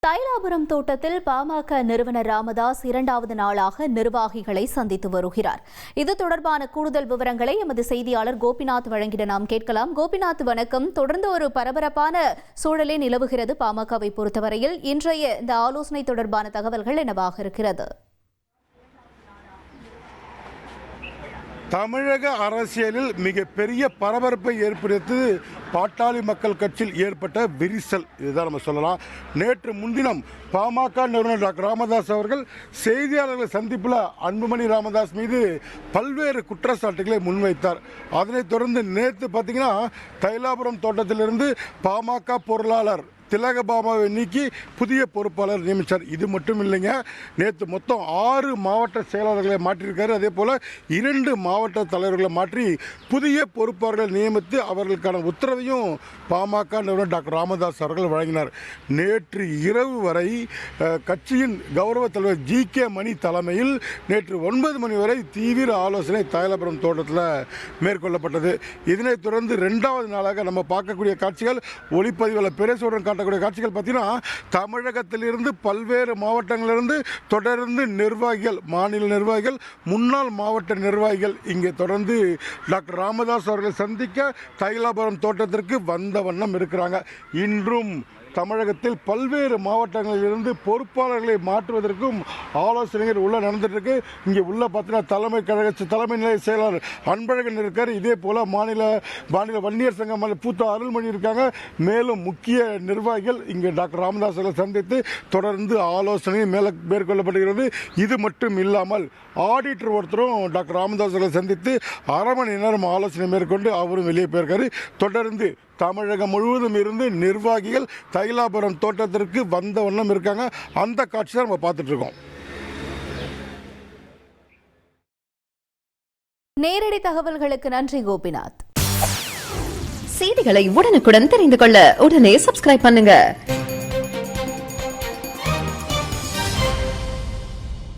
தைலாபுரம் தோட்டத்தில் பாமக நிறுவனர் ராமதாஸ் இரண்டாவது நாளாக நிர்வாகிகளை சந்தித்து வருகிறார். இது தொடர்பான கூடுதல் விவரங்களை எமது செய்தியாளர் கோபிநாத் வழங்கிட நாம் கேட்கலாம். கோபிநாத், வணக்கம். தொடர்ந்து ஒரு பரபரப்பான சூழலே நிலவுகிறது பாமகவை பொறுத்தவரையில். இன்றைய இந்த ஆலோசனை தொடர்பான தகவல்கள் என்னவாக இருக்கிறது? தமிழக அரசியலில் மிகப்பெரிய பரபரப்பை ஏற்படுத்தி பாட்டாளி மக்கள் கட்சியில் ஏற்பட்ட விரிசல், இதுதான் நம்ம சொல்லலாம். நேற்று முன்தினம் பாமக நிறுவனர் டாக்டர் ராமதாஸ் அவர்கள் செய்தியாளர்கள் சந்திப்பில் அன்புமணி ராமதாஸ் மீது பல்வேறு குற்றச்சாட்டுகளை முன்வைத்தார். அதனைத் தொடர்ந்து நேற்று பார்த்தீங்கன்னா தைலாபுரம் தோட்டத்திலிருந்து பாமக பொருளாளர் திலகபாமாவை நீக்கி புதிய பொறுப்பாளர் நியமித்தார். இது மட்டும் இல்லைங்க, நேற்று மொத்தம் 6 மாவட்ட செயலாளர்களை மாற்றியிருக்காரு. அதே போல் 2 மாவட்ட தலைவர்களை மாற்றி புதிய பொறுப்பாளர்களை நியமித்து அவர்களுக்கான உத்தரவையும் பாமக நிறுவனர் டாக்டர் ராமதாஸ் அவர்கள் வழங்கினார். நேற்று இரவு வரை கட்சியின் கௌரவ தலைவர் ஜி.கே. மணி தலைமையில் நேற்று 9 மணி வரை தீவிர ஆலோசனை தைலாபுரம் தோட்டத்தில் மேற்கொள்ளப்பட்டது. இதனைத் தொடர்ந்து 2வது நாளாக நம்ம பார்க்கக்கூடிய காட்சிகள் ஒளிப்பதிவில் பிரேசுடன் காட்டக்கூடிய காட்சிகள் பார்த்தீங்கன்னா, தமிழகத்திலிருந்து பல்வேறு மாவட்டங்களிலிருந்து தொடர்ந்து நிர்வாகிகள், மாநில நிர்வாகிகள், முன்னாள் மாவட்ட நிர்வாகிகள் இங்கே தொடர்ந்து டாக்டர் ராமதாஸ் அவர்களை சந்திக்க தைலாபுரம் தோட்டத்திற்கு வந்த வண்ணம் இருக்கிறாங்க. இன்றும் தமிழகத்தில் பல்வேறு மாவட்டங்களிலிருந்து பொறுப்பாளர்களை மாற்றுவதற்கும் ஆலோசனைகள் உள்ள நடந்துட்டு இருக்கு. இங்கே உள்ள பார்த்தீங்கன்னா தலைமை கழக தலைமை நிலைய செயலாளர் அன்பழகன் இருக்கார். இதே போல மாநில வன்னியர் சங்கம் பூத்த அருள்மணி இருக்காங்க. மேலும் முக்கிய நிர்வாகிகள் இங்கே டாக்டர் ராமதாஸ் அவர்களை சந்தித்து தொடர்ந்து ஆலோசனை மேற்கொள்ளப்படுகிறது. இது மட்டும் இல்லாமல் ஆடிட்டர் ஒருத்தரும் டாக்டர் ராமதாஸ் அவர்களை சந்தித்து அரை மணி நேரம் ஆலோசனை மேற்கொண்டு அவரும் வெளியே போயிருக்காரு. தொடர்ந்து தமிழகம் முழுவதும் இருந்து நிர்வாகிகள் தைலாபுரம் தோட்டத்திற்கு வந்த வண்ணம் இருக்காங்க. அந்த காட்சி தான் நம்ம பார்த்துட்டு இருக்கோம். நேரடி தகவல்களுக்கு நன்றி கோபிநாத். செய்திகளை உடனுக்குடன் தெரிந்து கொள்ள உடனே சப்ஸ்கிரைப் பண்ணுங்க.